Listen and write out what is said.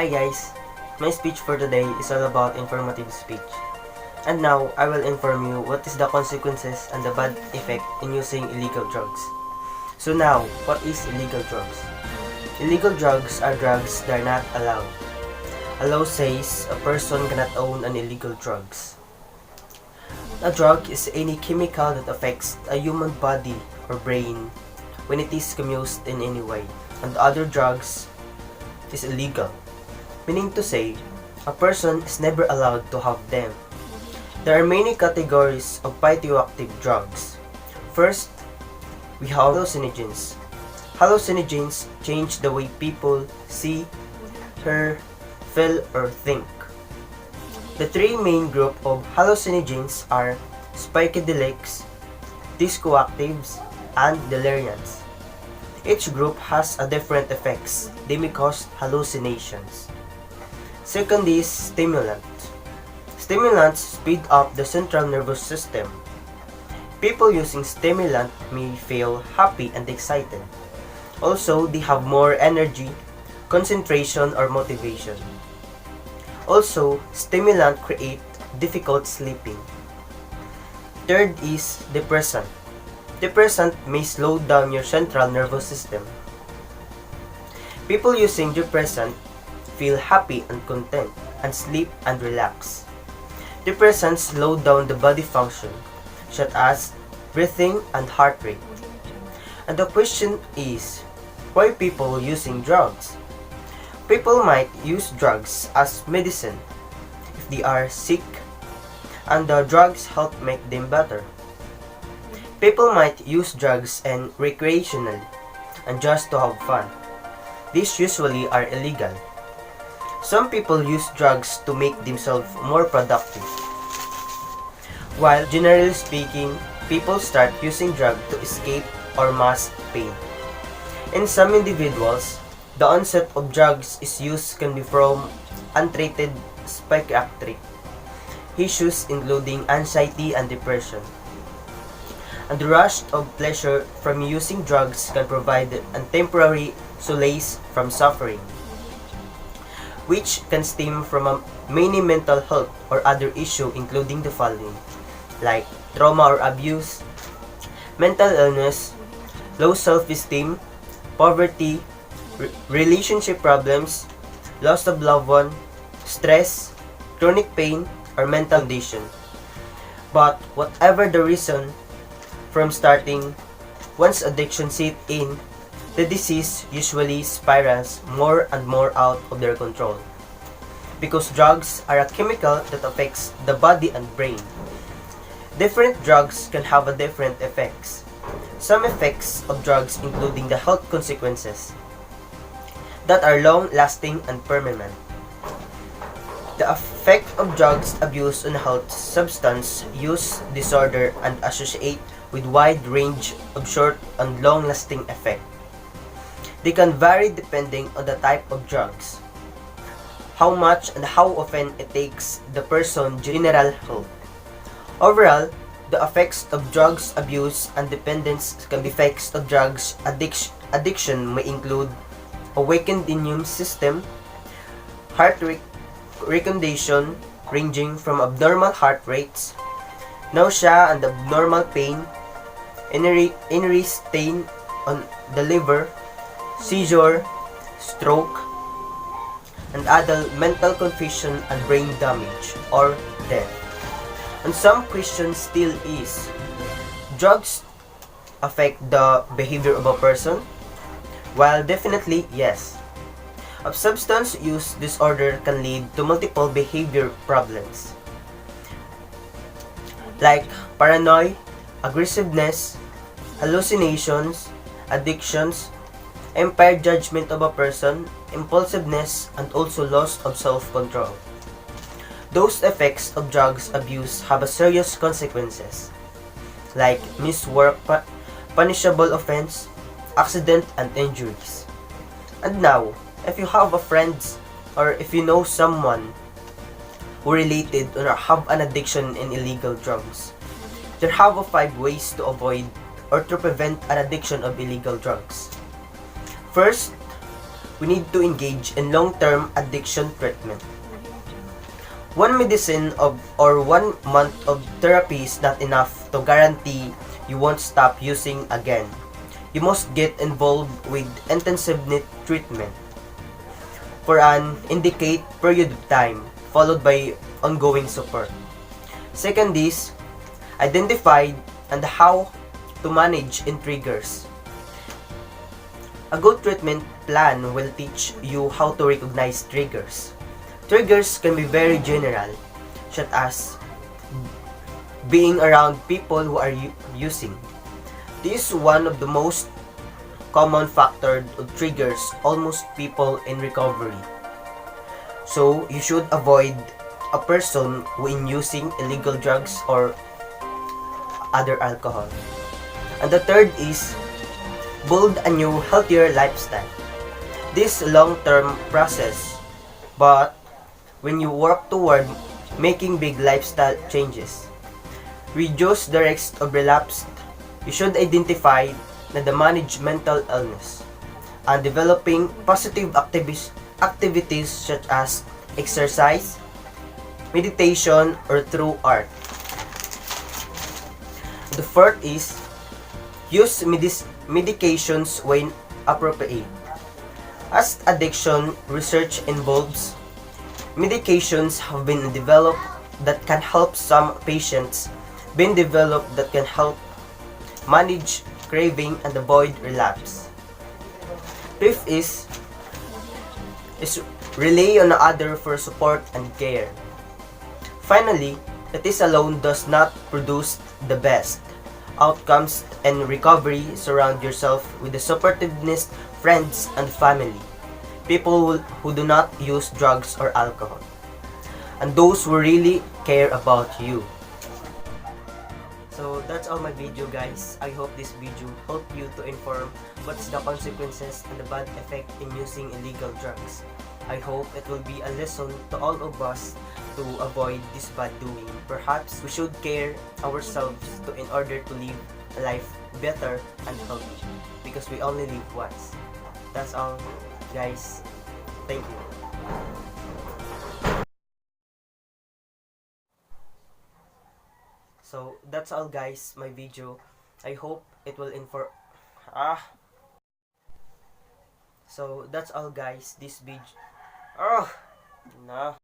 Hi guys, my speech for today is all about informative speech. And now, I will inform you what is the consequences and the bad effect in using illegal drugs. So now, what is illegal drugs? Illegal drugs are drugs that are not allowed. A law says a person cannot own an illegal drugs. A drug is any chemical that affects a human body or brain when it is used in any way, and other drugs is illegal. Meaning to say, a person is never allowed to have them. There are many categories of psychoactive drugs. First, we have hallucinogens. Hallucinogens change the way people see, hear, feel, or think. The three main groups of hallucinogens are psychedelics, discoactives, and deliriants. Each group has a different effects. They may cause hallucinations. Second is stimulants. Stimulants speed up the central nervous system. People using stimulant may feel happy and excited. Also, they have more energy, concentration, or motivation. Also, stimulant create difficult sleeping. Third is depressant. Depressant may slow down your central nervous system. People using depressant feel happy and content and sleep and relax. Depressants slow down the body function, such as breathing and heart rate. And the question is, why people using drugs? People might use drugs as medicine if they are sick, and the drugs help make them better. People might use drugs and recreationally and just to have fun. These usually are illegal. Some people use drugs to make themselves more productive. While generally speaking, people start using drugs to escape or mask pain. In some individuals, the onset of drugs use can be from untreated psychiatric issues including anxiety and depression. And the rush of pleasure from using drugs can provide a temporary solace from suffering, which can stem from many mental health or other issues including the following, like trauma or abuse, mental illness, low self-esteem, poverty, relationship problems, loss of loved one, stress, chronic pain, or mental condition. But whatever the reason from starting, once addiction sets in, the disease usually spirals more and more out of their control. Because drugs are a chemical that affects the body and brain. Different drugs can have a different effects. Some effects of drugs including the health consequences that are long-lasting and permanent. The effect of drugs abuse on health, substance use disorder, and associate with wide range of short and long-lasting effect. They can vary depending on the type of drugs, how much and how often it takes the person's general health. Overall, the effects of drugs abuse and dependence can be effects of drugs addiction may include awakened immune system, heart rate condition ranging from abnormal heart rates, nausea and abnormal pain, injury stain on the liver, seizure, stroke, and adult mental confusion and brain damage or death. And some question still is, drugs affect the behavior of a person? While definitely yes. A substance use disorder can lead to multiple behavior problems like paranoia, aggressiveness, hallucinations, addictions, impaired judgment of a person, impulsiveness, and also loss of self-control. Those effects of drugs abuse have a serious consequences like missed work, punishable offense, accident, and injuries. And now, if you have a friend or if you know someone who related or have an addiction in illegal drugs, there have 5 ways to avoid or to prevent an addiction of illegal drugs. First, we need to engage in long-term addiction treatment. One medicine or 1 month of therapy is not enough to guarantee you won't stop using again. You must get involved with intensive treatment for an indicate period of time, followed by ongoing support. Second is, identify and how to manage in triggers. A good treatment plan will teach you how to recognize triggers. Triggers can be very general, such as being around people who are using. This is one of the most common factor of triggers almost people in recovery. So you should avoid a person who is using illegal drugs or other alcohol. And the third is build a new healthier lifestyle. This long-term process, but when you work toward making big lifestyle changes, reduce the risk of relapse, you should identify na the manage mental illness and developing positive activities such as exercise, meditation, or through art. The fourth is use medications when appropriate. As addiction research involves, medications have been developed that can help some patients, been developed that can help manage craving and avoid relapse. Fifth is rely on other for support and care. Finally, that this alone does not produce the best outcomes and recovery. Surround yourself with the supportiveness, friends, and family. People who do not use drugs or alcohol. And those who really care about you. So that's all my video, guys. I hope this video helped you to inform what's the consequences and the bad effect in using illegal drugs. I hope it will be a lesson to all of us to avoid this bad doing. Perhaps we should care ourselves in order to live a life better and healthy, because we only live once. That's all, guys. Thank you. So that's all, guys, my video. I hope it will inform. So that's all, guys, this video. No.